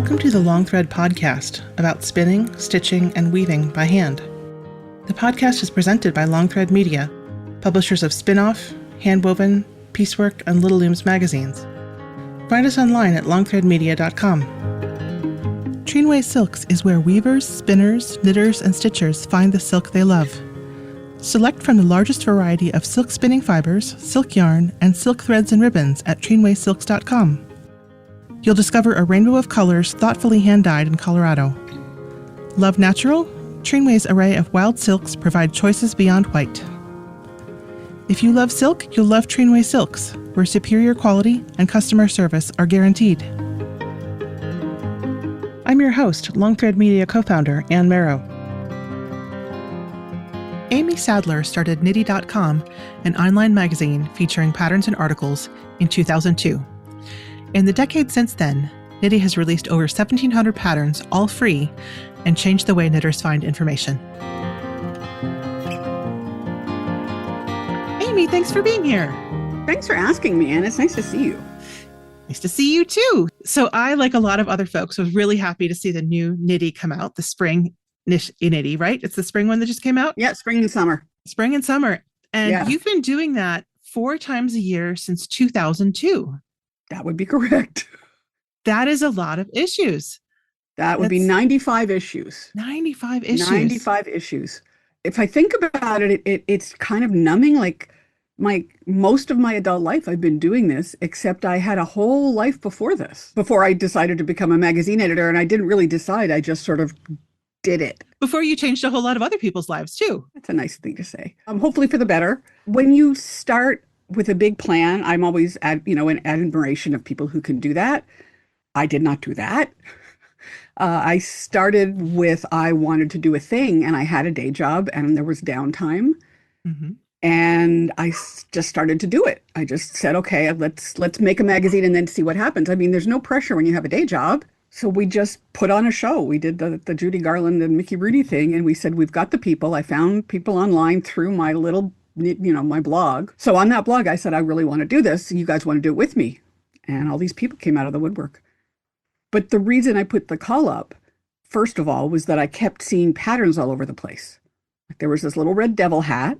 Welcome to the Long Thread podcast about spinning, stitching, and weaving by hand. The podcast is presented by Long Thread Media, publishers of Spin-Off, Handwoven, Piecework, and Little Looms magazines. Find us online at longthreadmedia.com. Trinway Silks is where weavers, spinners, knitters, and stitchers find the silk they love. Select from the largest variety of silk spinning fibers, silk yarn, and silk threads and ribbons at trinwaysilks.com. You'll discover a rainbow of colors thoughtfully hand-dyed in Colorado. Love natural? Trinway's array of wild silks provide choices beyond white. If you love silk, you'll love Trinway Silks, where superior quality and customer service are guaranteed. I'm your host, Long Thread Media co-founder Ann Marrow. Amy Sadler started Knitty.com, an online magazine featuring patterns and articles, in 2002. In the decade since then, Knitty has released over 1,700 patterns, all free, and changed the way knitters find information. Amy, thanks for being here. Thanks for asking me, Anne. It's nice to see you. Nice to see you too. So I, like a lot of other folks, was really happy to see the new Knitty come out, the spring Knitty, right? It's the spring one that just came out? Yeah, spring and summer. Spring and summer. And yeah. You've been doing that 4 times a year since 2002. That would be correct. That is a lot of issues. That would be 95 issues. 95 issues. 95 issues. If I think about it, it's kind of numbing. Like most of my adult life, I've been doing this, except I had a whole life before this, before I decided to become a magazine editor. And I didn't really decide. I just sort of did it. Before you changed a whole lot of other people's lives too. That's a nice thing to say. Hopefully for the better. When you start with a big plan, I'm always in admiration of people who can do that. I did not do that. I started with, I wanted to do a thing, and I had a day job and there was downtime. Mm-hmm. And I just started to do it. I just said, okay, let's make a magazine and then see what happens. I mean, there's no pressure when you have a day job. So we just put on a show. We did the Judy Garland and Mickey Rooney thing. And we said, we've got the people. I found people online through my little, my blog. So on that blog, I said, I really want to do this. You guys want to do it with me? And all these people came out of the woodwork. But the reason I put the call up, first of all, was that I kept seeing patterns all over the place. Like there was this little red devil hat,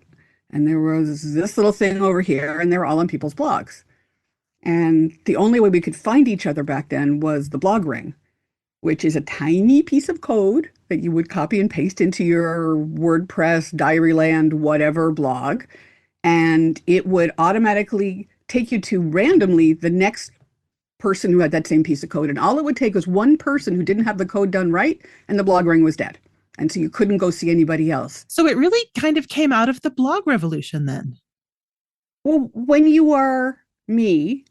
and there was this little thing over here, and they were all on people's blogs. And the only way we could find each other back then was the blog ring, which is a tiny piece of code that you would copy and paste into your WordPress, Diaryland, whatever blog. And it would automatically take you to randomly the next person who had that same piece of code. And all it would take was one person who didn't have the code done right, and the blog ring was dead. And so you couldn't go see anybody else. So it really kind of came out of the blog revolution then. Well, when you are me,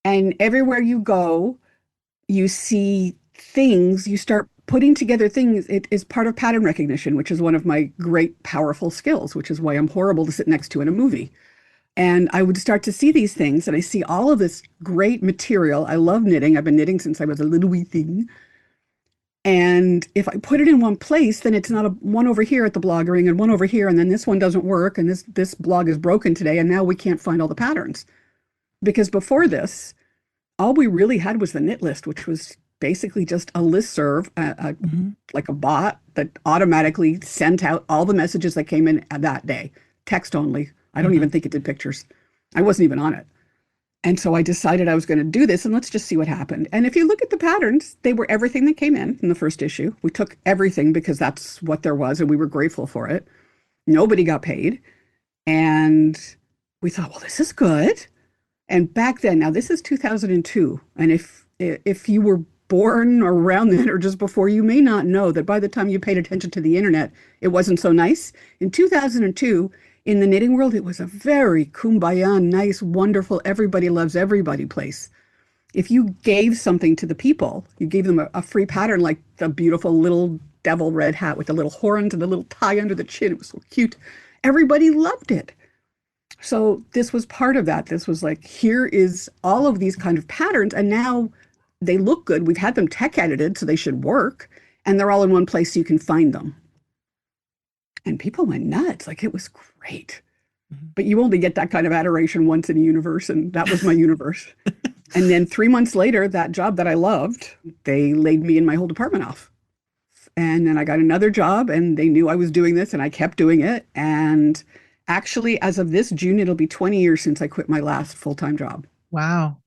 and everywhere you go, you see things, you start putting together things. It is part of pattern recognition, which is one of my great, powerful skills, which is why I'm horrible to sit next to in a movie. And I would start to see these things, and I see all of this great material. I love knitting. I've been knitting since I was a little wee thing. And if I put it in one place, then it's not a one over here at the blog ring and one over here, and then this one doesn't work, and this blog is broken today, and now we can't find all the patterns. Because before this, all we really had was the knit list, which was basically just a listserv, like a bot that automatically sent out all the messages that came in that day, text only. I don't even think it did pictures. I wasn't even on it. And so I decided I was going to do this, and let's just see what happened. And if you look at the patterns, they were everything that came in the first issue. We took everything because that's what there was, and we were grateful for it. Nobody got paid. And we thought, well, this is good. And back then, now this is 2002. And if you were born around then or just before, you may not know that by the time you paid attention to the internet, it wasn't so nice. In 2002, in the knitting world, it was a very kumbaya, nice, wonderful, everybody loves everybody place. If you gave something to the people, you gave them a free pattern, like the beautiful little devil red hat with the little horns and the little tie under the chin. It was so cute. Everybody loved it. So this was part of that. This was like, here is all of these kind of patterns, and now they look good. We've had them tech edited, so they should work, and they're all in one place so you can find them. And people went nuts. Like, it was great. Mm-hmm. But you only get that kind of adoration once in a universe, and that was my universe. And then 3 months later, that job that I loved, they laid me and my whole department off. And then I got another job and they knew I was doing this and I kept doing it. And actually, as of this June, it'll be 20 years since I quit my last full-time job. Wow.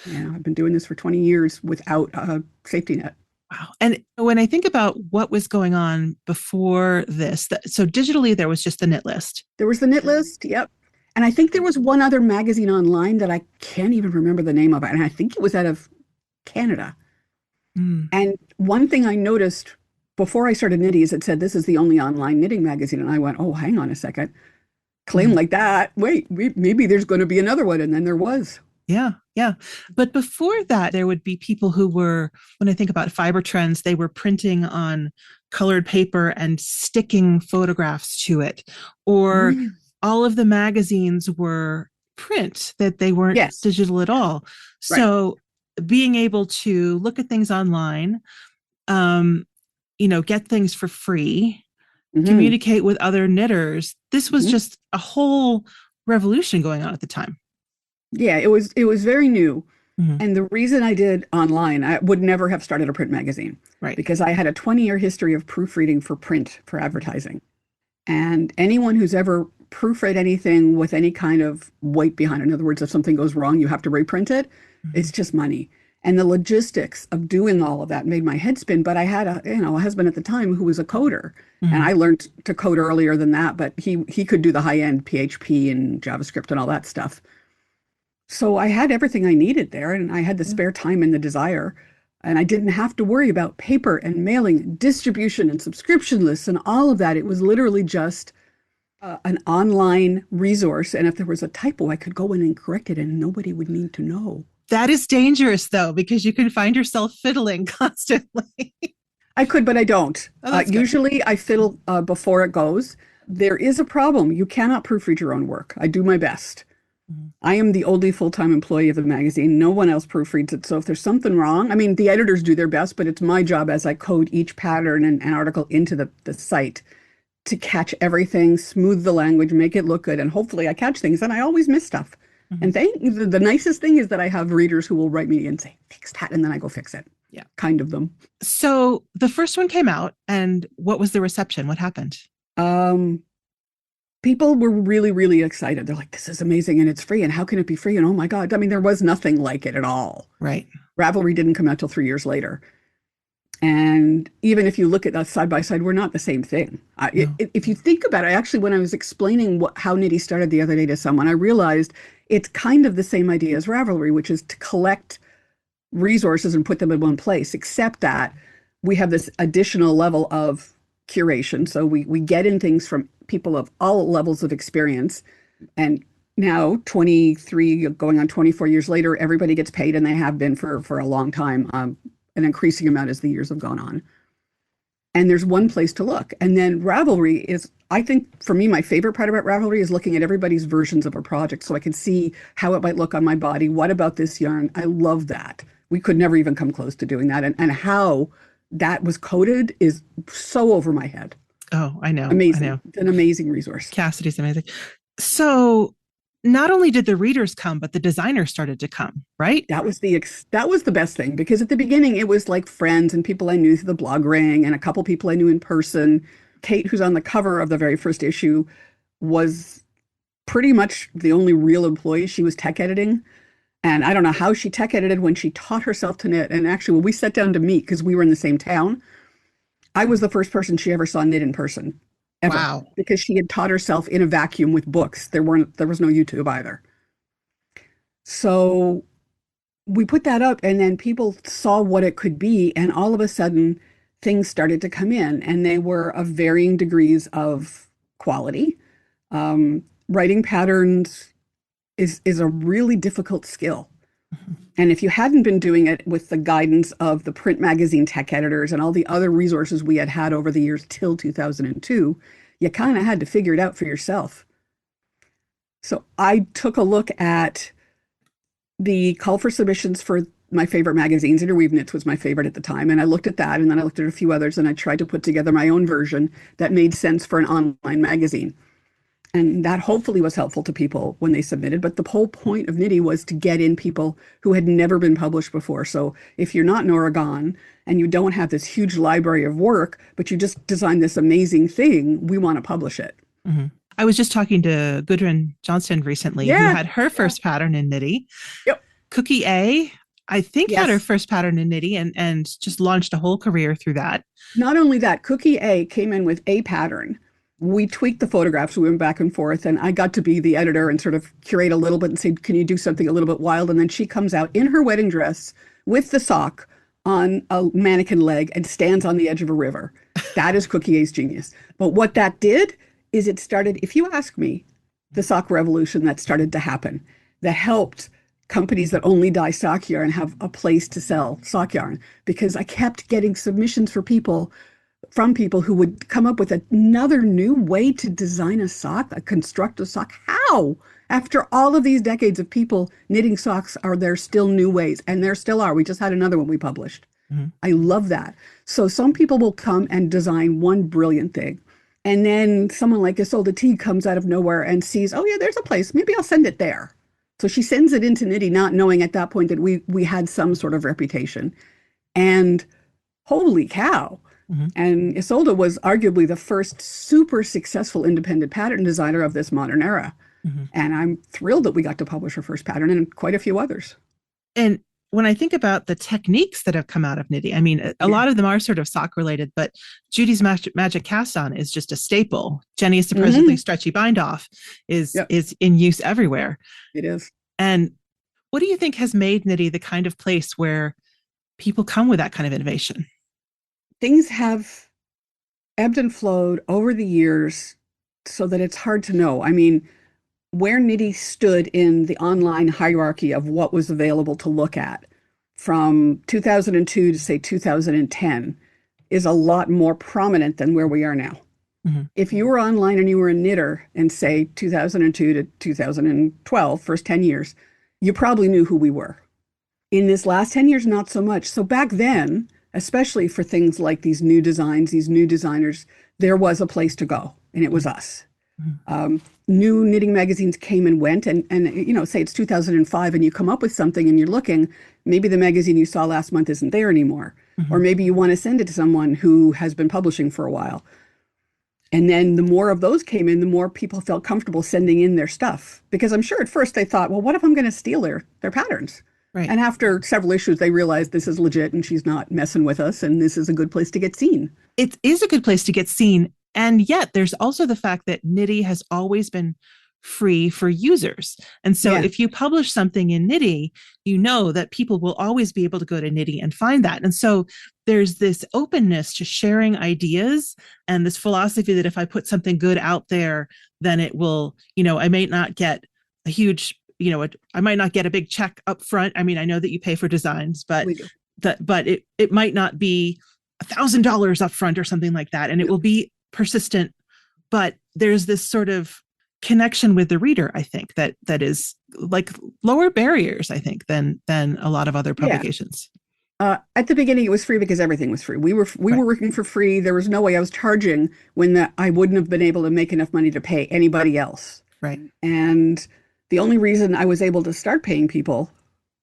Yeah, I've been doing this for 20 years without a safety net. Wow. And when I think about what was going on before this, so digitally, there was just the knit list. There was the knit list. Yep. And I think there was one other magazine online that I can't even remember the name of it. And I think it was out of Canada. Mm. And one thing I noticed before I started Knitty is it said, this is the only online knitting magazine. And I went, oh, hang on a second. Claim like that. Wait, maybe there's going to be another one. And then there was. Yeah, yeah. But before that, there would be people who were, when I think about fiber trends, they were printing on colored paper and sticking photographs to it. Or all of the magazines were print, that they weren't digital at all. So being able to look at things online, get things for free, communicate with other knitters. This was just a whole revolution going on at the time. Yeah, it was very new. And the reason I did online, I would never have started a print magazine. Right. Because I had a 20-year history of proofreading for print, for advertising. And anyone who's ever proofread anything with any kind of weight behind it, in other words, if something goes wrong, you have to reprint it, it's just money. And the logistics of doing all of that made my head spin. But I had a husband at the time who was a coder. And I learned to code earlier than that, but he could do the high-end PHP and JavaScript and all that stuff. So I had everything I needed there, and I had the spare time and the desire, and I didn't have to worry about paper and mailing, distribution and subscription lists and all of that. It was literally just an online resource. And if there was a typo, I could go in and correct it and nobody would need to know. That is dangerous, though, because you can find yourself fiddling constantly. I could, but I don't. Usually I fiddle before it goes. There is a problem. You cannot proofread your own work. I do my best. I am the only full-time employee of the magazine. No one else proofreads it. So if there's something wrong, I mean, the editors do their best, but it's my job as I code each pattern and article into the site to catch everything, smooth the language, make it look good. And hopefully I catch things, and I always miss stuff. And the nicest thing is that I have readers who will write me and say, fix that, and then I go fix it. Yeah. Kind of them. So the first one came out, and what was the reception? What happened? People were really, really excited. They're like, this is amazing and it's free. And how can it be free? And oh my God. I mean, there was nothing like it at all. Right. Ravelry didn't come out till 3 years later. And even if you look at us side by side, we're not the same thing. If you think about it, actually, when I was explaining how Knitty started the other day to someone, I realized it's kind of the same idea as Ravelry, which is to collect resources and put them in one place, except that we have this additional level of curation. So we get in things from people of all levels of experience. And now 23 going on 24 years later, everybody gets paid, and they have been for a long time, an increasing amount as the years have gone on. And there's one place to look. And then Ravelry is, I think for me, my favorite part about Ravelry is looking at everybody's versions of a project so I can see how it might look on my body. What about this yarn? I love that. We could never even come close to doing that. And how that was coded is so over my head. Oh, I know. Amazing. I know. It's an amazing resource. Cassidy's amazing. So not only did the readers come, but the designers started to come, right? That was the best thing, because at the beginning it was like friends and people I knew through the blog ring and a couple people I knew in person. Kate, who's on the cover of the very first issue, was pretty much the only real employee. She was tech editing. And I don't know how she tech edited when she taught herself to knit. And actually, when we sat down to meet, because we were in the same town, I was the first person she ever saw knit in person. Ever. Wow. Because she had taught herself in a vacuum with books. There was no YouTube either. So we put that up, and then people saw what it could be, and all of a sudden things started to come in, and they were of varying degrees of quality. Writing patterns is a really difficult skill. And if you hadn't been doing it with the guidance of the print magazine tech editors and all the other resources we had over the years till 2002, you kind of had to figure it out for yourself. So I took a look at the call for submissions for my favorite magazines. Interweave Knits was my favorite at the time. And I looked at that, and then I looked at a few others, and I tried to put together my own version that made sense for an online magazine. And that hopefully was helpful to people when they submitted. But the whole point of Knitty was to get in people who had never been published before. So if you're not in Oregon and you don't have this huge library of work, but you just designed this amazing thing, we want to publish it. Mm-hmm. I was just talking to Gudrun Johnston recently, who had her first pattern in Knitty. Yep. Cookie A, I think, had her first pattern in Knitty and just launched a whole career through that. Not only that, Cookie A came in with a pattern. We tweaked the photographs. We went back and forth, and I got to be the editor and sort of curate a little bit and say, can you do something a little bit wild? And then she comes out in her wedding dress with the sock on a mannequin leg and stands on the edge of a river. That is Cookie A's genius. But what that did is it started, if you ask me, the sock revolution that started to happen, that helped companies that only dye sock yarn have a place to sell sock yarn, because I kept getting submissions from people who would come up with another new way to design a sock, construct a sock. How? After all of these decades of people knitting socks, are there still new ways? And there still are. We just had another one we published. Mm-hmm. I love that. So some people will come and design one brilliant thing. And then someone like Ysolda Teague comes out of nowhere and sees, oh yeah, there's a place. Maybe I'll send it there. So she sends it into Knitty, not knowing at that point that we had some sort of reputation. And holy cow. Mm-hmm. And Ysolda was arguably the first super successful independent pattern designer of this modern era. Mm-hmm. And I'm thrilled that we got to publish her first pattern and quite a few others. And when I think about the techniques that have come out of Knitty, I mean, a lot of them are sort of sock related, but Judy's magic cast on is just a staple. Jeny's supposedly stretchy bind off is in use everywhere. It is. And what do you think has made Knitty the kind of place where people come with that kind of innovation? Things have ebbed and flowed over the years so that it's hard to know. I mean, where Knitty stood in the online hierarchy of what was available to look at from 2002 to say 2010 is a lot more prominent than where we are now. Mm-hmm. If you were online and you were a knitter in say 2002 to 2012, first 10 years, you probably knew who we were. In this last 10 years, not so much. So back then, especially for things like these new designs, these new designers, there was a place to go, and it was us. Mm-hmm. New knitting magazines came and went, and you know, say it's 2005 and you come up with something and you're looking, maybe the magazine you saw last month isn't there anymore. Mm-hmm. Or maybe you want to send it to someone who has been publishing for a while. And then the more of those came in, the more people felt comfortable sending in their stuff. Because I'm sure at first they thought, well, what if I'm going to steal their patterns? Right. And after several issues, they realized this is legit and she's not messing with us, and this is a good place to get seen. It is a good place to get seen. And yet there's also the fact that Knitty has always been free for users. And so if you publish something in Knitty, you know that people will always be able to go to Knitty and find that. And so there's this openness to sharing ideas and this philosophy that if I put something good out there, then it will, you know, I may not get a huge, you know, I might not get a big check up front. I mean, I know that you pay for designs, but it might not be $1,000 up front or something like that. And it will be persistent, but there's this sort of connection with the reader, I think, that is like lower barriers, I think, than a lot of other publications. At the beginning, it was free because everything was free. We were working for free. There was no way I was charging when I wouldn't have been able to make enough money to pay anybody else. Right. And the only reason I was able to start paying people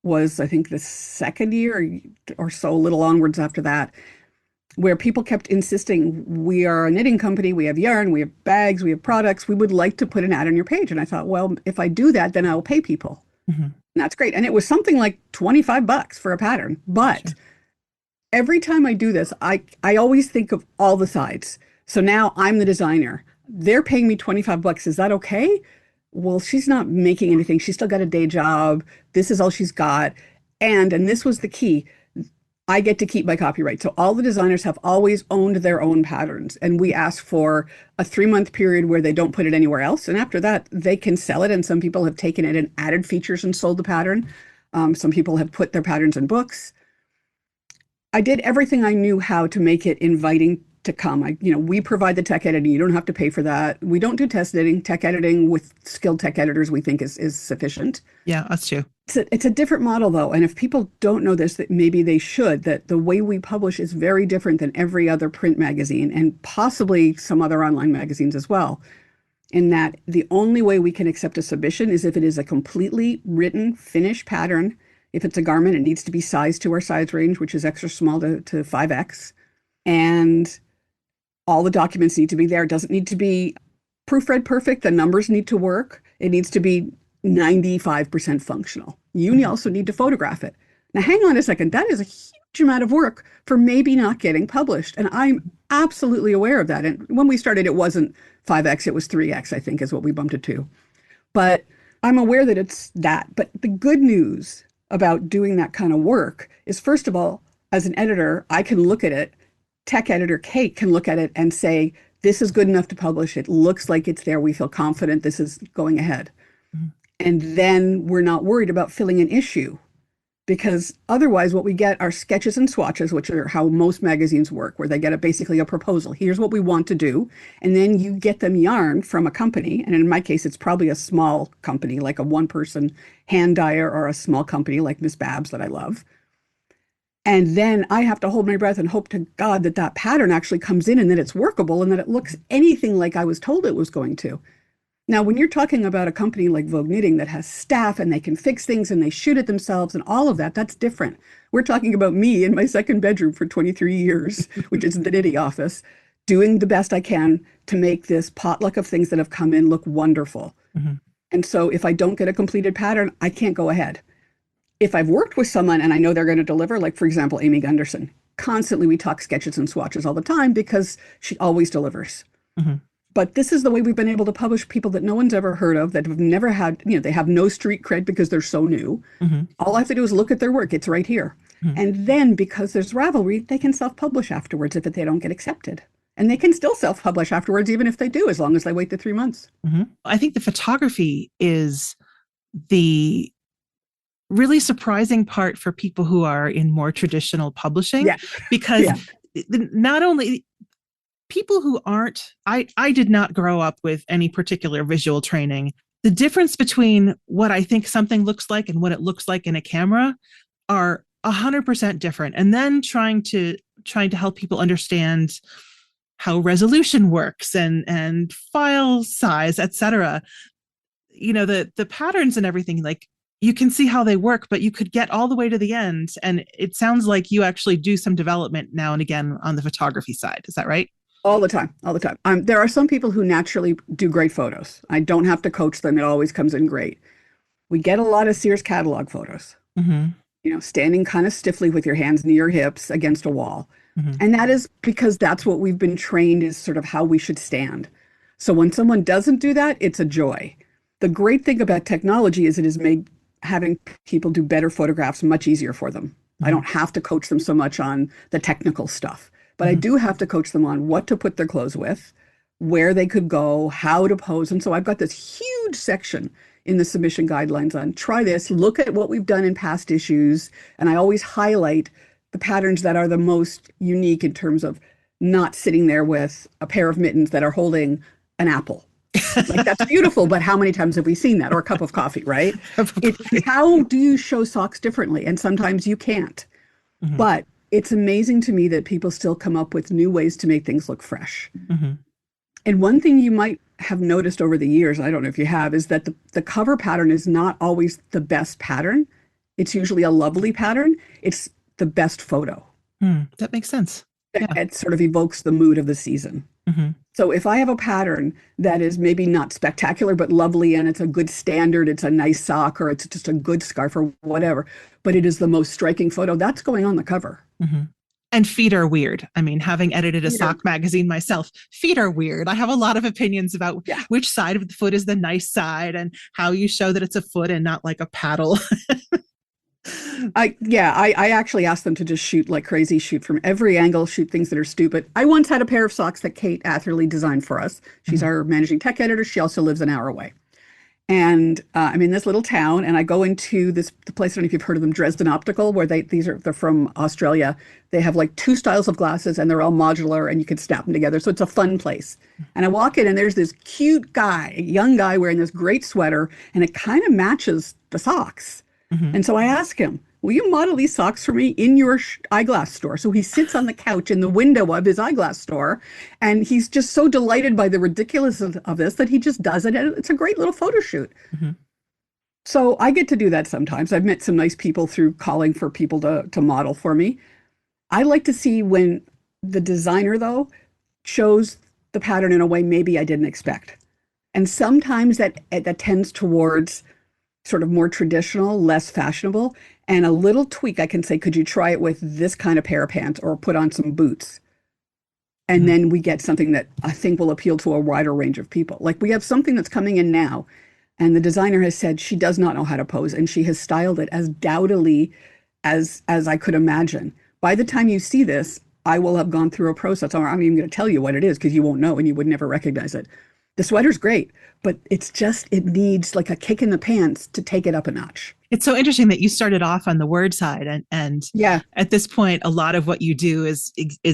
was, I think, the second year or so, a little onwards after that, where people kept insisting, we are a knitting company, we have yarn, we have bags, we have products, we would like to put an ad on your page. And I thought, well, if I do that, then I'll pay people. Mm-hmm. And that's great. And it was something like $25 for a pattern. But every time I do this, I always think of all the sides. So now I'm the designer. They're paying me $25. Is that okay? Well, she's not making anything. She's still got a day job. This is all she's got. And this was the key, I get to keep my copyright. So all the designers have always owned their own patterns. And we ask for a 3-month period where they don't put it anywhere else. And after that, they can sell it. And some people have taken it and added features and sold the pattern. Some people have put their patterns in books. I did everything I knew how to make it inviting to come. We provide the tech editing. You don't have to pay for that. We don't do test editing. Tech editing with skilled tech editors we think is sufficient. Yeah, us too. It's a different model, though. And if people don't know this, that maybe they should, that the way we publish is very different than every other print magazine and possibly some other online magazines as well. in that the only way we can accept a submission is if it is a completely written, finished pattern. If it's a garment, it needs to be sized to our size range, which is extra small to 5X. And all the documents need to be there. It doesn't need to be proofread perfect. The numbers need to work. It needs to be 95% functional. You also need to photograph it. Now, hang on a second. That is a huge amount of work for maybe not getting published. And I'm absolutely aware of that. And when we started, it wasn't 5X, it was 3X, I think, is what we bumped it to. But I'm aware that it's that. But the good news about doing that kind of work is, first of all, as an editor, I can look at it. Tech editor Kate can look at it and say, this is good enough to publish. It looks like it's there. We feel confident this is going ahead. Mm-hmm. And then we're not worried about filling an issue, because otherwise what we get are sketches and swatches, which are how most magazines work, where they get basically a proposal. Here's what we want to do. And then you get them yarn from a company. And in my case, it's probably a small company, like a one-person hand dyer, or a small company like Miss Babs that I love. And then I have to hold my breath and hope to God that that pattern actually comes in and that it's workable and that it looks anything like I was told it was going to. Now, when you're talking about a company like Vogue Knitting that has staff and they can fix things and they shoot it themselves and all of that, that's different. We're talking about me in my second bedroom for 23 years, which is the Knitty office, doing the best I can to make this potluck of things that have come in look wonderful. Mm-hmm. And so if I don't get a completed pattern, I can't go ahead. If I've worked with someone and I know they're going to deliver, like, for example, Amy Gunderson, constantly we talk sketches and swatches all the time because she always delivers. Mm-hmm. But this is the way we've been able to publish people that no one's ever heard of, that have never had, they have no street cred because they're so new. Mm-hmm. All I have to do is look at their work. It's right here. Mm-hmm. And then because there's Ravelry, they can self-publish afterwards if they don't get accepted. And they can still self-publish afterwards, even if they do, as long as they wait the 3 months. Mm-hmm. I think the photography is the really surprising part for people who are in more traditional publishing, because not only people who aren't, I did not grow up with any particular visual training. The difference between what I think something looks like and what it looks like in a camera are 100% different. And then trying to help people understand how resolution works and file size, etc. The patterns and everything, like, you can see how they work, but you could get all the way to the end. And it sounds like you actually do some development now and again on the photography side. Is that right? All the time. There are some people who naturally do great photos. I don't have to coach them. It always comes in great. We get a lot of Sears catalog photos, mm-hmm. Standing kind of stiffly with your hands near your hips against a wall. Mm-hmm. And that is because that's what we've been trained is sort of how we should stand. So when someone doesn't do that, it's a joy. The great thing about technology is it has made having people do better photographs much easier for them. Mm-hmm. I don't have to coach them so much on the technical stuff, but I do have to coach them on what to put their clothes with, where they could go, how to pose. And so I've got this huge section in the submission guidelines on try this, look at what we've done in past issues. And I always highlight the patterns that are the most unique in terms of not sitting there with a pair of mittens that are holding an apple. Like, that's beautiful, but how many times have we seen that? Or a cup of coffee, right? How do you show socks differently? And sometimes you can't. Mm-hmm. But it's amazing to me that people still come up with new ways to make things look fresh. Mm-hmm. And one thing you might have noticed over the years, I don't know if you have, is that the cover pattern is not always the best pattern. It's usually a lovely pattern. It's the best photo. That makes sense. Yeah. It sort of evokes the mood of the season. Mm-hmm. So if I have a pattern that is maybe not spectacular, but lovely, and it's a good standard, it's a nice sock, or it's just a good scarf or whatever, but it is the most striking photo, that's going on the cover. Mm-hmm. And feet are weird. I mean, having edited a sock magazine myself, feet are weird. I have a lot of opinions about which side of the foot is the nice side and how you show that it's a foot and not like a paddle. I actually asked them to just shoot like crazy, shoot from every angle, shoot things that are stupid. I once had a pair of socks that Kate Atherley designed for us. She's our managing tech editor. She also lives an hour away. And I'm in this little town, and I go into the place, I don't know if you've heard of them, Dresden Optical, where they're from Australia. They have like 2 styles of glasses, and they're all modular, and you can snap them together. So it's a fun place. And I walk in, and there's this cute guy, a young guy wearing this great sweater, and it kind of matches the socks. Hmm. And so I ask him, will you model these socks for me in your eyeglass store? So he sits on the couch in the window of his eyeglass store, and he's just so delighted by the ridiculousness of this that he just does it. And it's a great little photo shoot. Hmm. So I get to do that sometimes. I've met some nice people through calling for people to model for me. I like to see when the designer, though, chose the pattern in a way maybe I didn't expect. And sometimes that tends towards sort of more traditional, less fashionable, and a little tweak. I can say, could you try it with this kind of pair of pants or put on some boots? And Hmm. then we get something that I think will appeal to a wider range of people. Like we have something that's coming in now, and the designer has said she does not know how to pose, and she has styled it as dowdily as I could imagine. By the time you see this, I will have gone through a process. I'm not even going to tell you what it is because you won't know and you would never recognize it. The sweater's great, but it needs like a kick in the pants to take it up a notch. It's so interesting that you started off on the word side, and Yeah, at this point, a lot of what you do is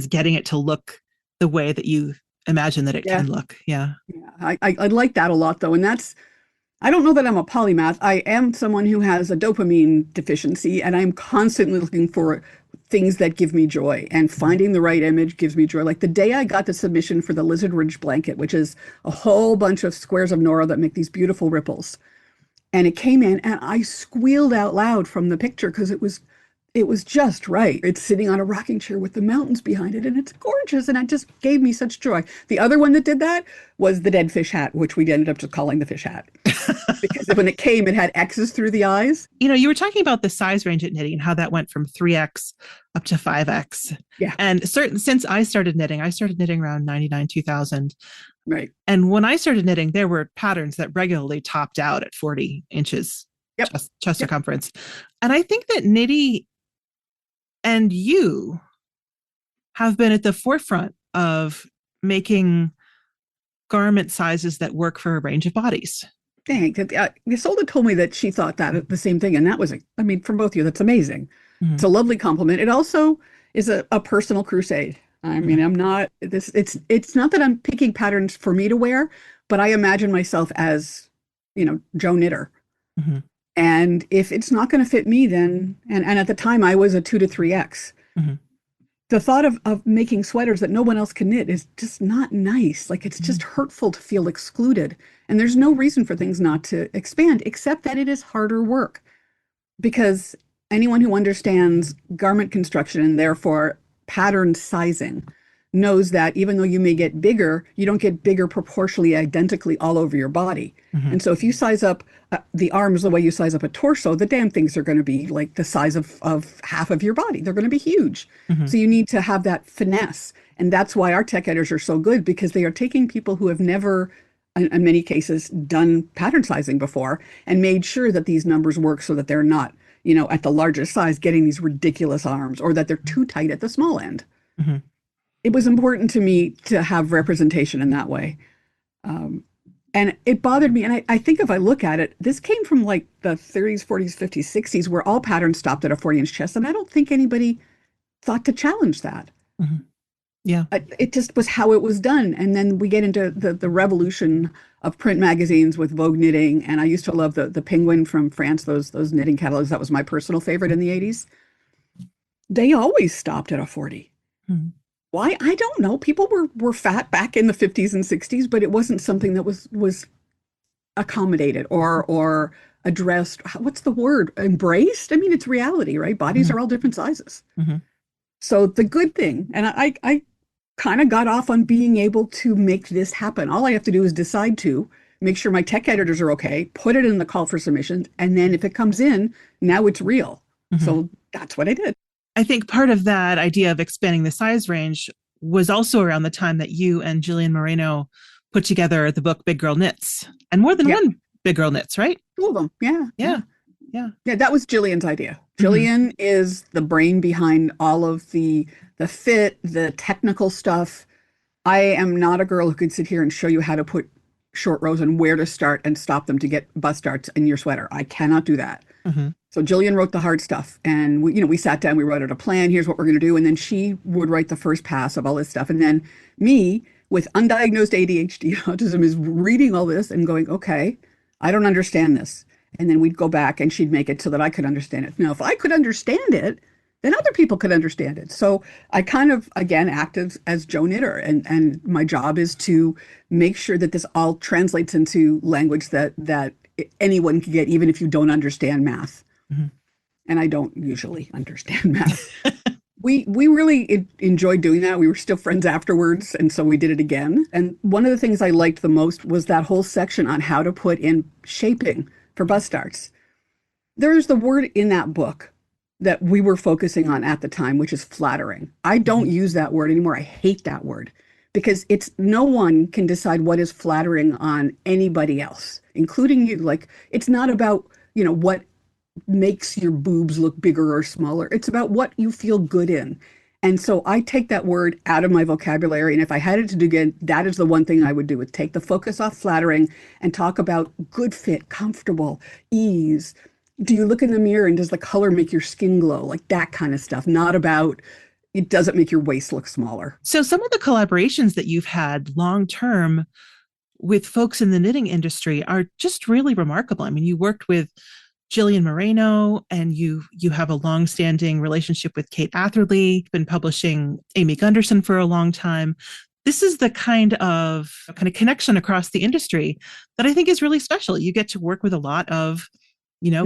getting it to look the way that you imagine that it yeah, can look. Yeah. yeah. I like that a lot though, and I don't know that I'm a polymath. I am someone who has a dopamine deficiency, and I'm constantly looking for things that give me joy. And finding the right image gives me joy. Like the day I got the submission for the Lizard Ridge blanket, which is a whole bunch of squares of Nora that make these beautiful ripples. And it came in, and I squealed out loud from the picture because it was just right. It's sitting on a rocking chair with the mountains behind it, and it's gorgeous. And it just gave me such joy. The other one that did that was the dead fish hat, which we ended up just calling the fish hat because when it came, it had X's through the eyes. You were talking about the size range at Knitty and how that went from 3X up to 5X. Yeah, And since I started knitting around 99, 2000. right. And when I started knitting, there were patterns that regularly topped out at 40 inches Yep. chest Yep. circumference. And I think that Knitty and you have been at the forefront of making garment sizes that work for a range of bodies. Thanks. Ysolda told me that she thought that the same thing, and that was, I mean, from both of you, that's amazing. Mm-hmm. It's a lovely compliment. It also is a personal crusade. I mean, Mm-hmm. I'm not this. It's not that I'm picking patterns for me to wear, but I imagine myself as, Joe Knitter. Mm-hmm. And if it's not going to fit me, then and at the time I was a 2 to 3X. Mm-hmm. The thought of making sweaters that no one else can knit is just not nice. Like it's just hurtful to feel excluded. And there's no reason for things not to expand, except that it is harder work. Because anyone who understands garment construction and therefore pattern sizing knows that even though you may get bigger, you don't get bigger proportionally identically all over your body. Mm-hmm. And so if you size up the arms the way you size up a torso, the damn things are going to be like the size of half of your body. They're going to be huge. Mm-hmm. So you need to have that finesse. And that's why our tech editors are so good, because they are taking people who have never, in many cases, done pattern sizing before and made sure that these numbers work so that they're not, at the largest size getting these ridiculous arms, or that they're too tight at the small end. Mm-hmm. It was important to me to have representation in that way. And it bothered me. And I think if I look at it, this came from like the 30s, 40s, 50s, 60s, where all patterns stopped at a 40-inch chest. And I don't think anybody thought to challenge that. Mm-hmm. Yeah. It just was how it was done. And then we get into the revolution of print magazines with Vogue Knitting. And I used to love the Penguin from France, those knitting catalogs. That was my personal favorite in the 80s. They always stopped at a 40. Mm-hmm. Why? I don't know. People were fat back in the 50s and 60s, but it wasn't something that was accommodated or addressed. What's the word? Embraced? I mean, it's reality, right? Bodies Mm-hmm. are all different sizes. Mm-hmm. So the good thing, and I kind of got off on being able to make this happen. All I have to do is decide to make sure my tech editors are okay, put it in the call for submissions, and then if it comes in, now it's real. Mm-hmm. So that's what I did. I think part of that idea of expanding the size range was also around the time that you and Jillian Moreno put together the book Big Girl Knits, and more than one Big Girl Knits, right? Two of them. Yeah. Yeah. Yeah, that was Jillian's idea. Jillian is the brain behind all of the fit, the technical stuff. I am not a girl who could sit here and show you how to put short rows and where to start and stop them to get bust darts in your sweater. I cannot do that. Mm-hmm. So Jillian wrote the hard stuff, and we sat down, we wrote out a plan. Here's what we're going to do, and then she would write the first pass of all this stuff, and then me, with undiagnosed ADHD autism, is reading all this and going, okay, I don't understand this. And then we'd go back and she'd make it so that I could understand it. Now, if I could understand it, then other people could understand it. So I kind of, again, act as Joe Knitter. And my job is to make sure that this all translates into language that anyone can get, even if you don't understand math. Mm-hmm. And I don't usually understand math. We really enjoyed doing that. We were still friends afterwards, and so we did it again. And one of the things I liked the most was that whole section on how to put in shaping for bust starts. There's the word in that book that we were focusing on at the time, which is flattering. I don't use that word anymore. I hate that word because no one can decide what is flattering on anybody else, including you. Like, it's not about, what makes your boobs look bigger or smaller. It's about what you feel good in. And so I take that word out of my vocabulary. And if I had it to do again, that is the one thing I would do, would take the focus off flattering and talk about good fit, comfortable, ease. Do you look in the mirror and does the color make your skin glow? Like that kind of stuff, not about it doesn't make your waist look smaller. So some of the collaborations that you've had long term with folks in the knitting industry are just really remarkable. I mean, you worked with Jillian Moreno, and you have a long-standing relationship with Kate Atherley, been publishing Amy Gunderson for a long time. This is the kind of connection across the industry that I think is really special. You get to work with a lot of,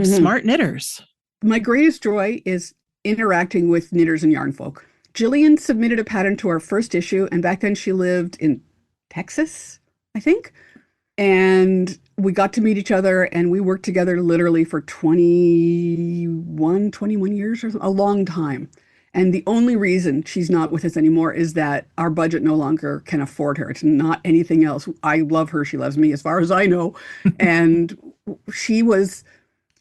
smart knitters. My greatest joy is interacting with knitters and yarn folk. Jillian submitted a pattern to our first issue, and back then she lived in Texas, I think. And we got to meet each other, and we worked together literally for 21 years or so, a long time. And the only reason she's not with us anymore is that our budget no longer can afford her. It's not anything else. I love her. She loves me as far as I know. And she was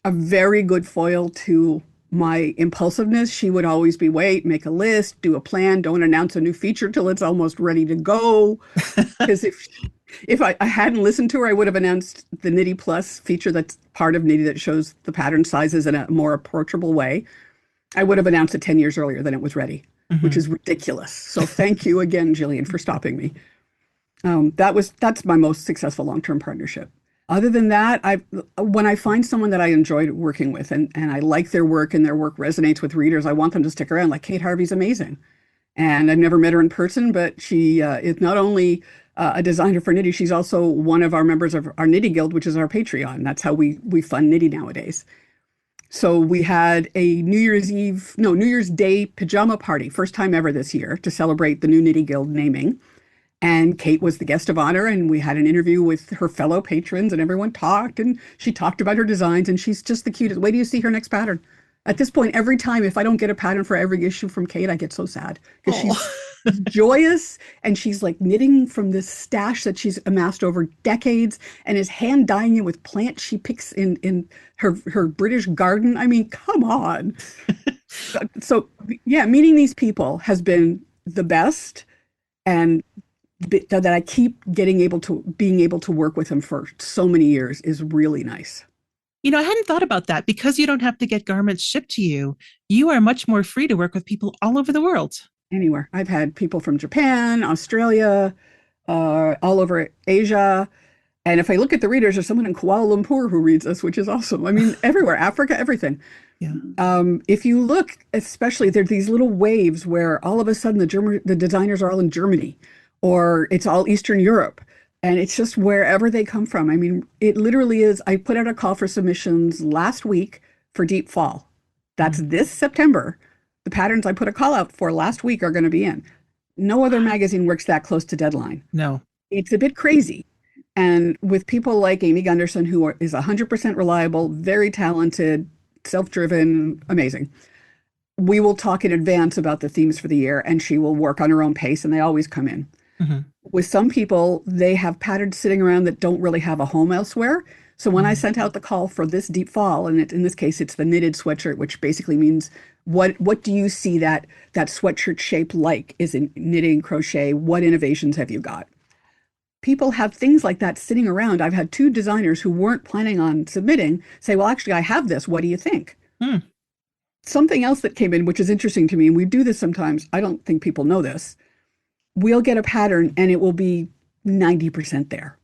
a very good foil to my impulsiveness. She would always be, wait, make a list, do a plan, don't announce a new feature till it's almost ready to go. Because if I hadn't listened to her, I would have announced the Knitty Plus feature that's part of Knitty that shows the pattern sizes in a more approachable way. I would have announced it 10 years earlier than it was ready, which is ridiculous. So thank you again, Jillian, for stopping me. That's my most successful long-term partnership. Other than that, when I find someone that I enjoyed working with and I like their work and their work resonates with readers, I want them to stick around. Like Kate Harvey's amazing. And I've never met her in person, but she is not only a designer for Knitty, she's also one of our members of our Knitty Guild, which is our Patreon. That's how we fund Knitty nowadays. So we had a New Year's Day pajama party, first time ever this year, to celebrate the new Knitty Guild naming. And Kate was the guest of honor, and we had an interview with her fellow patrons, and everyone talked, and she talked about her designs, and she's just the cutest. Wait till you see her next pattern. At this point, every time, if I don't get a pattern for every issue from Kate, I get so sad because she's joyous, and she's like knitting from this stash that she's amassed over decades and is hand dyeing it with plants she picks in her British garden. I mean, come on. So yeah, meeting these people has been the best, and that I keep being able to work with them for so many years is really nice. I hadn't thought about that. Because you don't have to get garments shipped to you, you are much more free to work with people all over the world. Anywhere. I've had people from Japan, Australia, all over Asia. And if I look at the readers, there's someone in Kuala Lumpur who reads us, which is awesome. I mean, everywhere, Africa, everything. Yeah. If you look, especially, there are these little waves where all of a sudden the designers are all in Germany, or it's all Eastern Europe. And it's just wherever they come from. I mean, it literally is. I put out a call for submissions last week for Deep Fall. That's this September. The patterns I put a call out for last week are going to be in. No other magazine works that close to deadline. No. It's a bit crazy. And with people like Amy Gunderson, who is 100% reliable, very talented, self-driven, amazing. We will talk in advance about the themes for the year, and she will work on her own pace, and they always come in. Mm-hmm. With some people, they have patterns sitting around that don't really have a home elsewhere. So when I sent out the call for this Deep Fall, and in this case, it's the knitted sweatshirt, which basically means what do you see that sweatshirt shape like? Is it knitting, crochet? What innovations have you got? People have things like that sitting around. I've had 2 designers who weren't planning on submitting say, well, actually, I have this. What do you think? Something else that came in, which is interesting to me, and we do this sometimes. I don't think people know this. We'll get a pattern and it will be 90% there.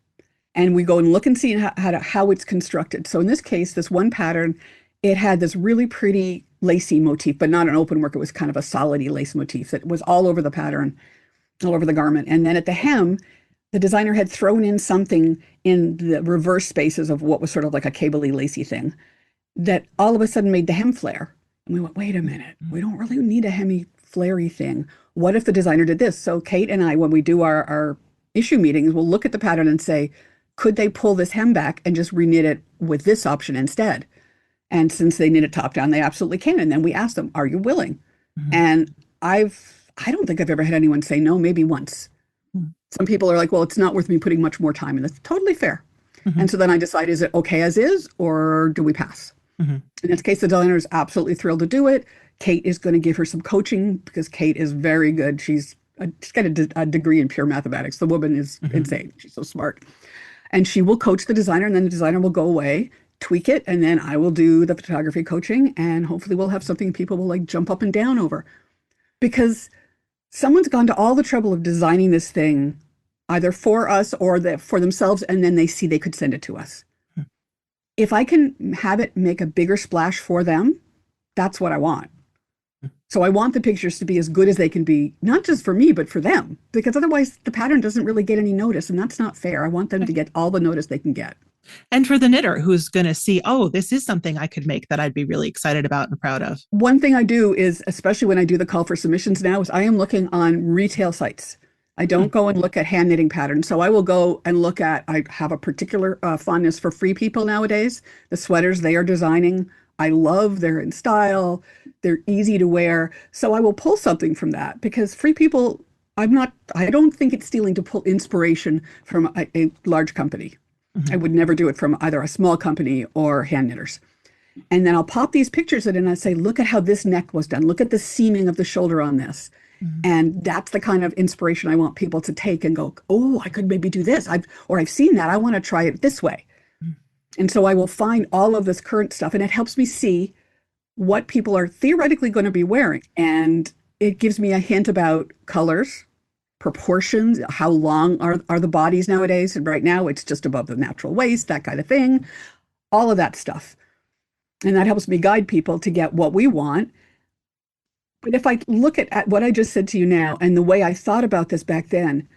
and we go and look and see how it's constructed. So in this case, this one pattern, it had this really pretty lacy motif, but not an open work. It was kind of a solidy lace motif that was all over the pattern, all over the garment. And then at the hem, the designer had thrown in something in the reverse spaces of what was sort of like a cabley lacy thing that all of a sudden made the hem flare. And we went, wait a minute, we don't really need a hemi flary thing. What if the designer did this? So Kate and I, when we do our issue meetings, we'll look at the pattern and say, could they pull this hem back and just reknit it with this option instead? And since they knit it top down, they absolutely can. And then we ask them, are you willing? And I don't think I've ever had anyone say no, maybe once. Some people are like, well, it's not worth me putting much more time in. That's totally fair. And so then I decide, is it okay as is, or do we pass? In this case, the designer is absolutely thrilled to do it. Kate is going to give her some coaching because Kate is very good. She's got a degree in pure mathematics. The woman is insane. She's so smart. And she will coach the designer, and then the designer will go away, tweak it, and then I will do the photography coaching, and hopefully we'll have something people will like jump up and down over. Because someone's gone to all the trouble of designing this thing either for us or for themselves, and then they see they could send it to us. If I can have it make a bigger splash for them, that's what I want. So I want the pictures to be as good as they can be, not just for me, but for them, because otherwise the pattern doesn't really get any notice, and that's not fair. I want them to get all the notice they can get. And for the knitter who's going to see, oh, this is something I could make that I'd be really excited about and proud of. One thing I do is, especially when I do the call for submissions now, is I am looking on retail sites. I don't go and look at hand knitting patterns. So I will go and look at, I have a particular fondness for Free People nowadays. The sweaters they are designing, I love, they're in style, they're easy to wear. So I will pull something from that because Free People, I don't think it's stealing to pull inspiration from a large company. I would never do it from either a small company or hand knitters. And then I'll pop these pictures in and I say, look at how this neck was done. Look at the seaming of the shoulder on this. And that's the kind of inspiration I want people to take and go, oh, I could maybe do this. I've seen that. I want to try it this way. And so I will find all of this current stuff, and it helps me see what people are theoretically going to be wearing. And it gives me a hint about colors, proportions, how long are the bodies nowadays. And right now it's just above the natural waist, that kind of thing, all of that stuff. And that helps me guide people to get what we want. But if I look at what I just said to you now and the way I thought about this back then,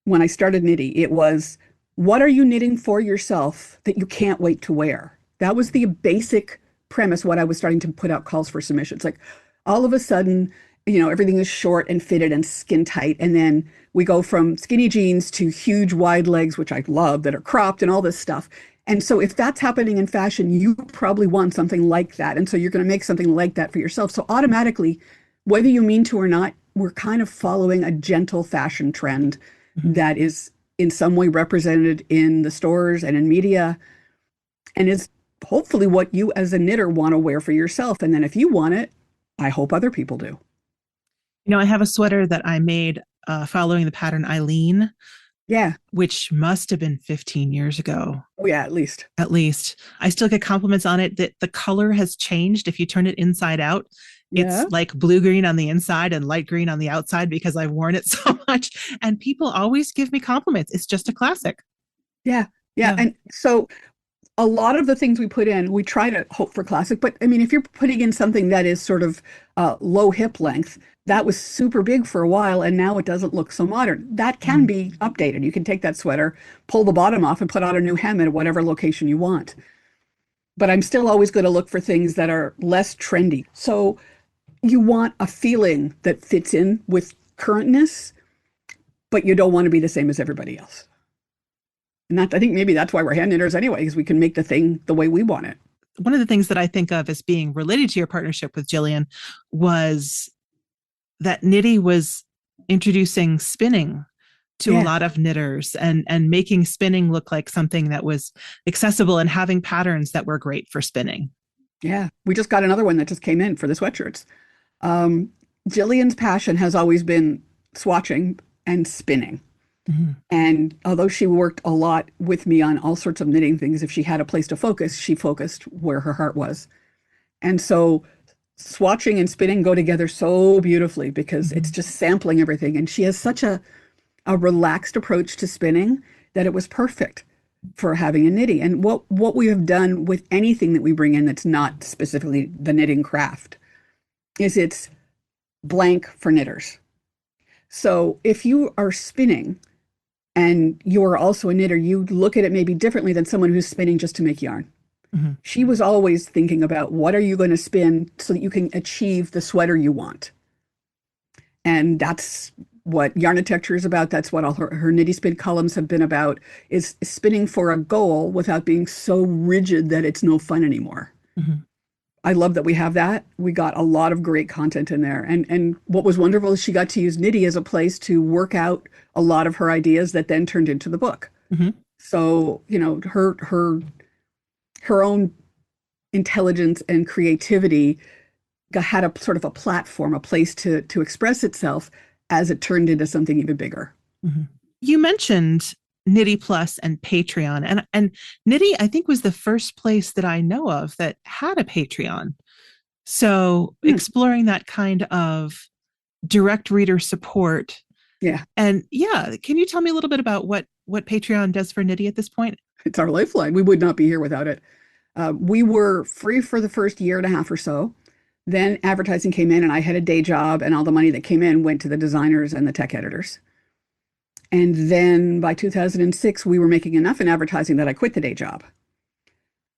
when I started Knitty, it was, what are you knitting for yourself that you can't wait to wear? That was the basic premise, what I was starting to put out calls for submissions. Like all of a sudden, everything is short and fitted and skin tight. And then we go from skinny jeans to huge wide legs, which I love, that are cropped and all this stuff. And so if that's happening in fashion, you probably want something like that. And so you're going to make something like that for yourself. So automatically, whether you mean to or not, we're kind of following a gentle fashion trend that is in some way represented in the stores and in media, and is hopefully what you as a knitter want to wear for yourself. And then if you want it, I hope other people do. I have a sweater that I made following the pattern Eileen. Yeah. Which must have been 15 years ago. Oh, yeah, at least. At least. I still get compliments on it that the color has changed. If you turn it inside out, it's like blue-green on the inside and light green on the outside because I've worn it so much. And people always give me compliments. It's just a classic. Yeah. And so a lot of the things we put in, we try to hope for classic. But I mean, if you're putting in something that is sort of low hip length, that was super big for a while, and now it doesn't look so modern. That can be updated. You can take that sweater, pull the bottom off, and put on a new hem at whatever location you want. But I'm still always going to look for things that are less trendy. So you want a feeling that fits in with currentness, but you don't want to be the same as everybody else. And I think maybe that's why we're hand knitters anyway, because we can make the thing the way we want it. One of the things that I think of as being related to your partnership with Jillian was that Knitty was introducing spinning to a lot of knitters and making spinning look like something that was accessible and having patterns that were great for spinning. Yeah. We just got another one that just came in for the sweatshirts. Jillian's passion has always been swatching and spinning. And although she worked a lot with me on all sorts of knitting things, if she had a place to focus, she focused where her heart was. And so swatching and spinning go together so beautifully because it's just sampling everything. And she has such a relaxed approach to spinning that it was perfect. for having a Knitty. And what we have done with anything that we bring in that's not specifically the knitting craft is it's blank for knitters. So if you are spinning and you're also a knitter, you look at it maybe differently than someone who's spinning just to make yarn. Mm-hmm. She was always thinking about what are you going to spin so that you can achieve the sweater you want. And that's what Yarnitecture is about. That's what all her Knitty Spin columns have been about, is spinning for a goal without being so rigid that it's no fun anymore. Mm-hmm. I love that we have that. We got a lot of great content in there. And what was wonderful is she got to use Knitty as a place to work out a lot of her ideas that then turned into the book. Mm-hmm. So, her own intelligence and creativity had a sort of a platform, a place to express itself as it turned into something even bigger. Mm-hmm. You mentioned Knitty Plus and Patreon, and Knitty, I think, was the first place that I know of that had a Patreon. So exploring that kind of direct reader support. Yeah. And can you tell me a little bit about what Patreon does for Knitty at this point? It's our lifeline. We would not be here without it. We were free for the first year and a half or so. Then advertising came in and I had a day job, and all the money that came in went to the designers and the tech editors. And then by 2006, we were making enough in advertising that I quit the day job.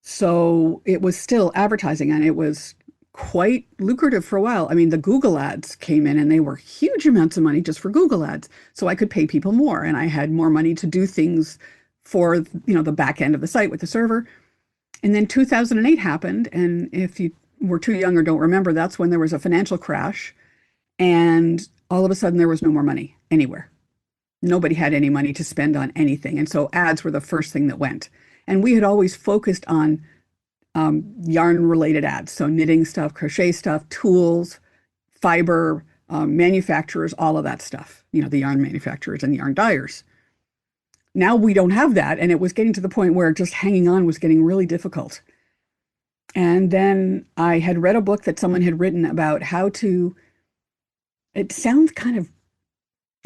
So it was still advertising, and it was quite lucrative for a while. I mean, the Google ads came in and they were huge amounts of money just for Google ads. So I could pay people more, and I had more money to do things for, the back end of the site with the server. And then 2008 happened. And if you were too young or don't remember, that's when there was a financial crash. And all of a sudden there was no more money anywhere. Nobody had any money to spend on anything. And so ads were the first thing that went. And we had always focused on yarn related ads. So knitting stuff, crochet stuff, tools, fiber, manufacturers, all of that stuff, the yarn manufacturers and yarn dyers. Now we don't have that. And it was getting to the point where just hanging on was getting really difficult. And then I had read a book that someone had written about how to, it sounds kind of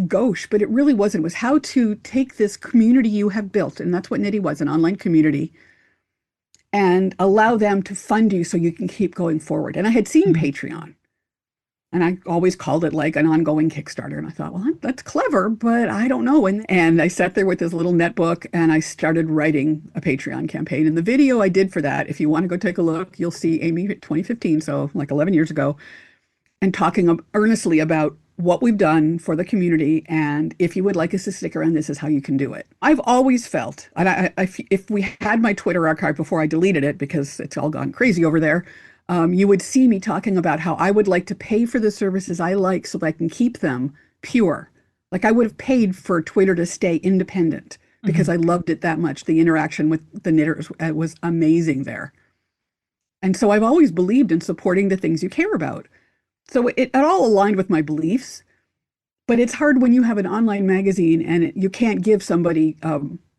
gauche, but it really wasn't. It was how to take this community you have built, and that's what Knitty was, an online community, and allow them to fund you so you can keep going forward. And I had seen Patreon, and I always called it like an ongoing Kickstarter. And I thought, well, that's clever, but I don't know. And I sat there with this little netbook and I started writing a Patreon campaign. And the video I did for that, if you want to go take a look, you'll see Amy 2015, so like 11 years ago, and talking earnestly about what we've done for the community. And if you would like us to stick around, this is how you can do it. I've always felt, and if we had my Twitter archive before I deleted it, because it's all gone crazy over there, you would see me talking about how I would like to pay for the services I like so that I can keep them pure. Like I would have paid for Twitter to stay independent because I loved it that much. The interaction with the knitters was amazing there. And so I've always believed in supporting the things you care about. So it all aligned with my beliefs. But it's hard when you have an online magazine and you can't give somebody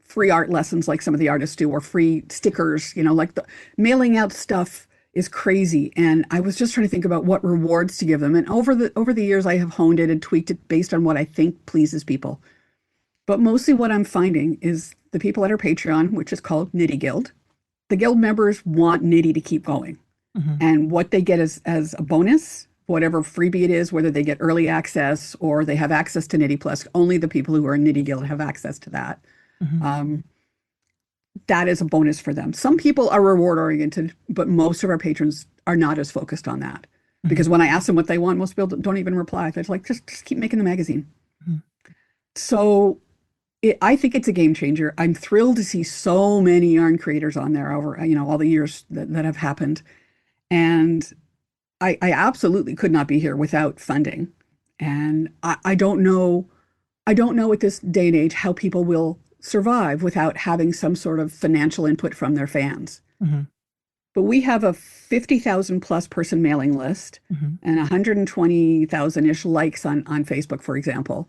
free art lessons like some of the artists do, or free stickers, like the mailing out stuff is crazy. And I was just trying to think about what rewards to give them. And over the years, I have honed it and tweaked it based on what I think pleases people. But mostly what I'm finding is the people at our Patreon, which is called Knitty Guild, the guild members want Knitty to keep going. And what they get as a bonus, whatever freebie it is, whether they get early access or they have access to Knitty Plus, only the people who are in Knitty Guild have access to that. That is a bonus for them. Some people are reward oriented, but most of our patrons are not as focused on that. Because when I ask them what they want, most people don't even reply. They're like, just keep making the magazine. So I think it's a game changer. I'm thrilled to see so many yarn creators on there over, all the years that have happened. And I absolutely could not be here without funding. And I don't know at this day and age how people will survive without having some sort of financial input from their fans. But we have a 50,000 plus person mailing list and 120,000-ish likes on Facebook, for example.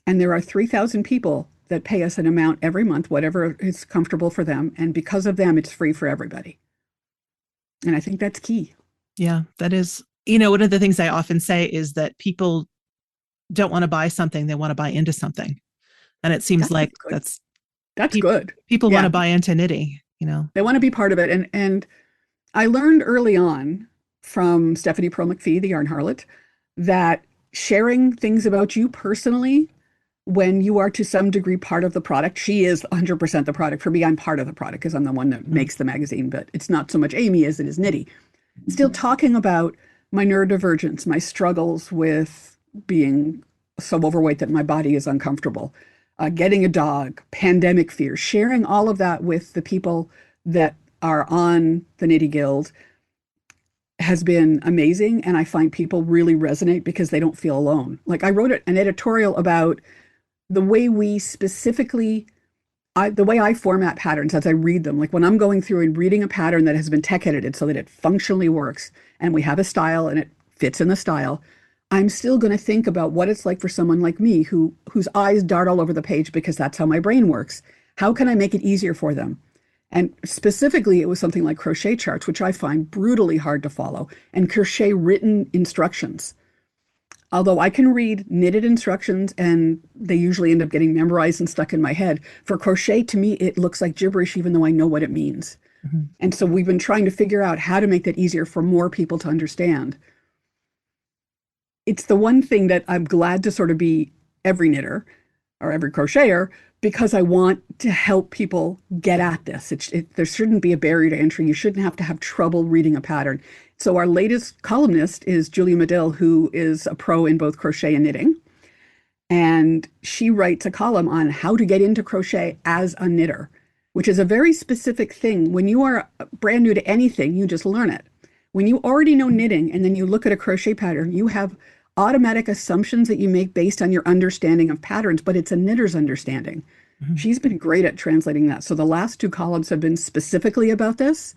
And there are 3,000 people that pay us an amount every month, whatever is comfortable for them. And because of them, it's free for everybody. And I think that's key. Yeah, that is, one of the things I often say is that people don't want to buy something, they want to buy into something. And it seems like that's That's good. People want Yeah. to buy into Knitty, you know. They want to be part of it. And I learned early on from Stephanie Pearl McPhee, the yarn harlot, that sharing things about you personally, when you are to some degree part of the product, she is 100% the product. For me, I'm part of the product because I'm the one that makes the magazine, but it's not so much Amy as it is Knitty. Still talking about my neurodivergence, my struggles with being so overweight that my body is uncomfortable, getting a dog, pandemic fear, sharing all of that with the people that are on the Knitty Guild has been amazing. And I find people really resonate because they don't feel alone. Like I wrote an editorial about the way we specifically, the way I format patterns as I read them. Like when I'm going through and reading a pattern that has been tech edited so that it functionally works and we have a style and it fits in the style, I'm still going to think about what it's like for someone like me whose eyes dart all over the page because that's how my brain works. How can I make it easier for them? And specifically, it was something like crochet charts, which I find brutally hard to follow, and crochet written instructions. Although I can read knitted instructions and they usually end up getting memorized and stuck in my head, for crochet, to me, it looks like gibberish, even though I know what it means. Mm-hmm. And so we've been trying to figure out how to make that easier for more people to understand. It's the one thing that I'm glad to sort of be every knitter or every crocheter because I want to help people get at this. There shouldn't be a barrier to entry. You shouldn't have to have trouble reading a pattern. So our latest columnist is Julia Medill, who is a pro in both crochet and knitting. And she writes a column on how to get into crochet as a knitter, which is a very specific thing. When you are brand new to anything, you just learn it. When you already know knitting and then you look at a crochet pattern, you have automatic assumptions that you make based on your understanding of patterns, but it's a knitter's understanding. Mm-hmm. She's been great at translating that. So the last two columns have been specifically about this.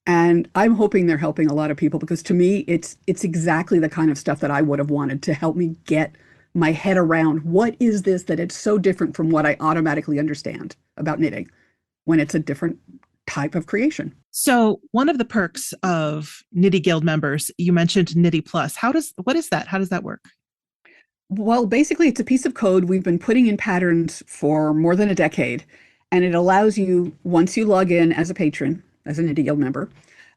And I'm hoping they're helping a lot of people because to me, it's exactly the kind of stuff that I would have wanted to help me get my head around what is this that it's so different from what I automatically understand about knitting when it's a different type of creation. So one of the perks of Knitty Guild members, you mentioned Knitty Plus. What is that? How does that work? Well, basically, it's a piece of code we've been putting in patterns for more than a decade. And it allows you, once you log in as a patron, as a Knitty Guild member,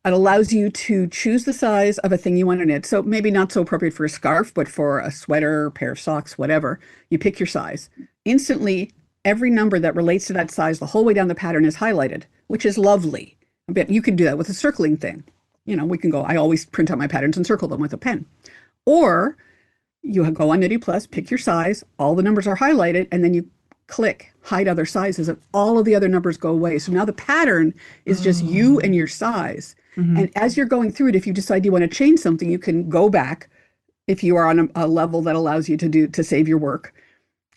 it allows you to choose the size of a thing you want to knit. So maybe not so appropriate for a scarf, but for a sweater, pair of socks, whatever, you pick your size. Instantly, every number that relates to that size the whole way down the pattern is highlighted, which is lovely. But you can do that with a circling thing. You know, we can go, I always print out my patterns and circle them with a pen. Or you go on Knitty Plus, pick your size, all the numbers are highlighted, and then you click hide other sizes and all of the other numbers go away. So now the pattern is just you and your size. Mm-hmm. And as you're going through it, if you decide you want to change something, you can go back if you are on a level that allows you to save your work.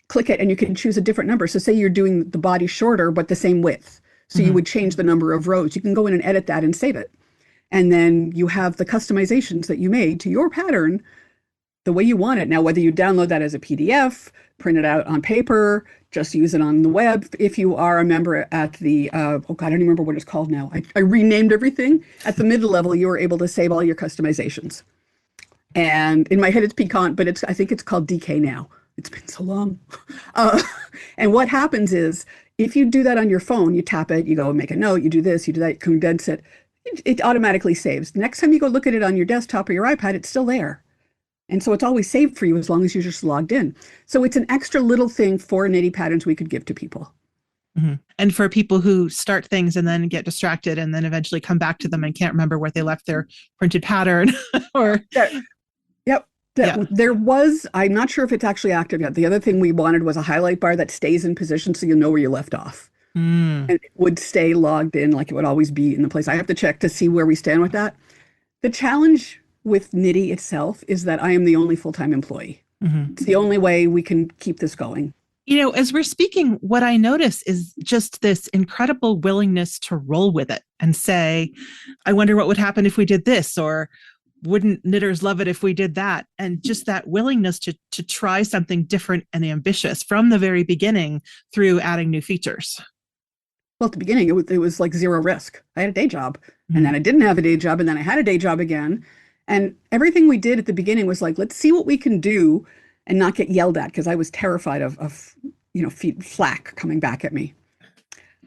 Click it and you can choose a different number. So say you're doing the body shorter, but the same width. So you would change the number of rows. You can go in and edit that and save it. And then you have the customizations that you made to your pattern the way you want it. Now, whether you download that as a PDF, print it out on paper, just use it on the web. If you are a member at the, I don't even remember what it's called now. I renamed everything. At the middle level, you are able to save all your customizations. And in my head, it's Piquant, but I think it's called DK now. It's been so long. And what happens is, if you do that on your phone, you tap it, you go make a note, you do this, you do that, you condense it, it automatically saves. Next time you go look at it on your desktop or your iPad, it's still there. And so it's always saved for you as long as you're just logged in. So it's an extra little thing for Knitty patterns we could give to people. Mm-hmm. And for people who start things and then get distracted and then eventually come back to them and can't remember where they left their printed pattern or... Yep. There was, I'm not sure if it's actually active yet. The other thing we wanted was a highlight bar that stays in position so you know where you left off. And it would stay logged in like it would always be in the place. I have to check to see where we stand with that. The challenge with Knitty itself is that I am the only full-time employee. Mm-hmm. It's the only way we can keep this going. You know, as we're speaking, what I notice is just this incredible willingness to roll with it and say, I wonder what would happen if we did this, or wouldn't knitters love it if we did that? And just that willingness to try something different and ambitious from the very beginning through adding new features. Well, at the beginning, it was like zero risk. I had a day job, and then I didn't have a day job, and then I had a day job again. And everything we did at the beginning was like, let's see what we can do and not get yelled at, because I was terrified of flack coming back at me.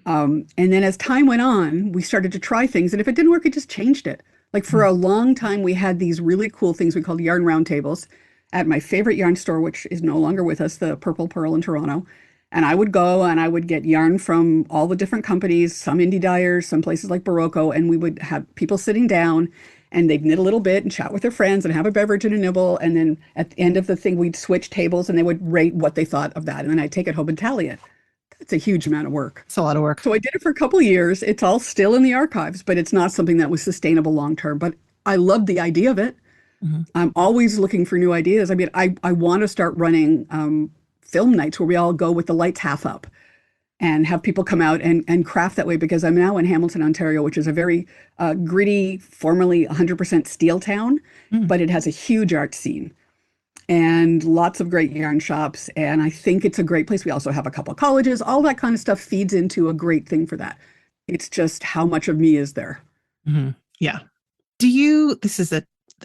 And then as time went on, we started to try things. And if it didn't work, we just changed it. Like for a long time, we had these really cool things we called yarn roundtables at my favorite yarn store, which is no longer with us, the Purple Pearl in Toronto. And I would go and I would get yarn from all the different companies, some indie dyers, some places like Barocco, and we would have people sitting down and they'd knit a little bit and chat with their friends and have a beverage and a nibble. And then at the end of the thing, we'd switch tables and they would rate what they thought of that. And then I'd take it home and tally it. It's a huge amount of work. It's a lot of work. So I did it for a couple of years. It's all still in the archives, but it's not something that was sustainable long term. But I loved the idea of it. Mm-hmm. I'm always looking for new ideas. I mean, I want to start running film nights where we all go with the lights half up and have people come out and craft that way, because I'm now in Hamilton, Ontario, which is a very gritty, formerly 100% steel town, but it has a huge art scene and lots of great yarn shops. And I think it's a great place. We also have a couple of colleges. All that kind of stuff feeds into a great thing for that. It's just how much of me is there. Mm-hmm. Yeah.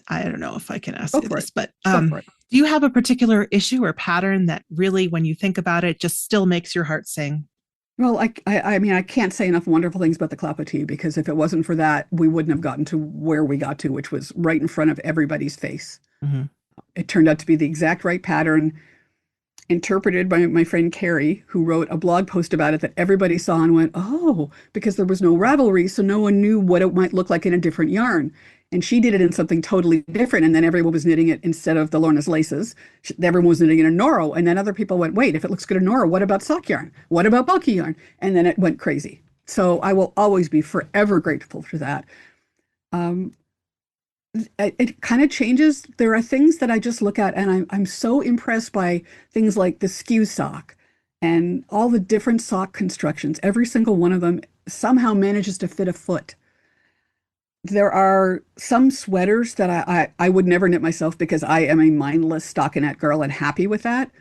I don't know if I can ask you this, but do you have a particular issue or pattern that really, when you think about it, just still makes your heart sing? Well, I mean, I can't say enough wonderful things about the clapotee, because if it wasn't for that, we wouldn't have gotten to where we got to, which was right in front of everybody's face. Mm-hmm. It turned out to be the exact right pattern, interpreted by my friend Carrie, who wrote a blog post about it that everybody saw and went, oh, because there was no Ravelry, so no one knew what it might look like in a different yarn. And she did it in something totally different. And then everyone was knitting it instead of the Lorna's laces. Everyone was knitting it in Noro. And then other people went, wait, if it looks good in Noro, what about sock yarn? What about bulky yarn? And then it went crazy. So I will always be forever grateful for that. It kind of changes. There are things that I just look at and I'm so impressed by things like the skew sock and all the different sock constructions. Every single one of them somehow manages to fit a foot. There are some sweaters that I would never knit myself because I am a mindless stockinette girl and happy with that.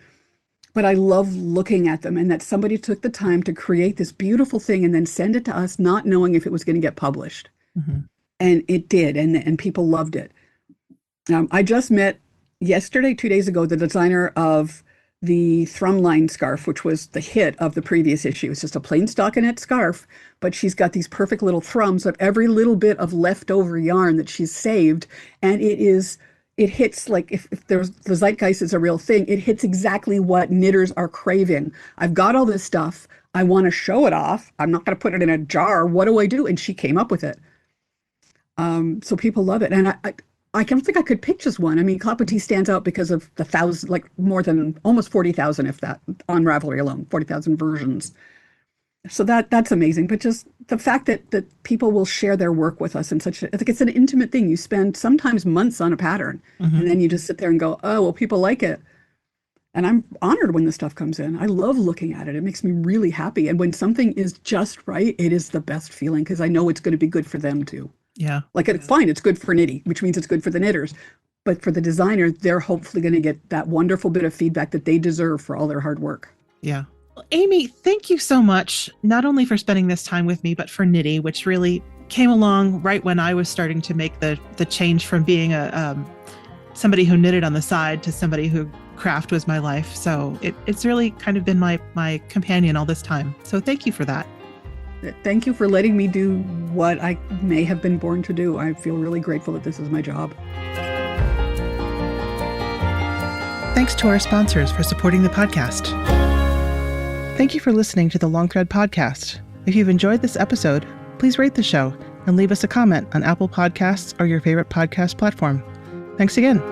But I love looking at them, and that somebody took the time to create this beautiful thing and then send it to us, not knowing if it was going to get published. Mm-hmm. And it did, and people loved it. I just met yesterday, 2 days ago, the designer of the Thrumline scarf, which was the hit of the previous issue. It's just a plain stockinette scarf, but she's got these perfect little thrums of every little bit of leftover yarn that she's saved. And it hits, like, if there's the zeitgeist is a real thing, it hits exactly what knitters are craving. I've got all this stuff. I want to show it off. I'm not going to put it in a jar. What do I do? And she came up with it. So people love it. And I don't think I could pick just one. I mean, clapotee stands out because of the thousand, like more than almost 40,000, if that, on Ravelry alone, 40,000 versions. So that's amazing. But just the fact that people will share their work with us in I think it's an intimate thing. You spend sometimes months on a pattern, mm-hmm. and then you just sit there and go, oh, well, people like it. And I'm honored when the stuff comes in. I love looking at it. It makes me really happy. And when something is just right, it is the best feeling, because I know it's going to be good for them too. Yeah. Like, it's fine. It's good for Knitty, which means it's good for the knitters. But for the designer, they're hopefully going to get that wonderful bit of feedback that they deserve for all their hard work. Yeah. Well, Amy, thank you so much, not only for spending this time with me, but for Knitty, which really came along right when I was starting to make the change from being somebody who knitted on the side to somebody who craft was my life. So it's really kind of been my companion all this time. So thank you for that. Thank you for letting me do what I may have been born to do. I feel really grateful that this is my job. Thanks to our sponsors for supporting the podcast. Thank you for listening to the Long Thread Podcast. If you've enjoyed this episode, please rate the show and leave us a comment on Apple Podcasts or your favorite podcast platform. Thanks again.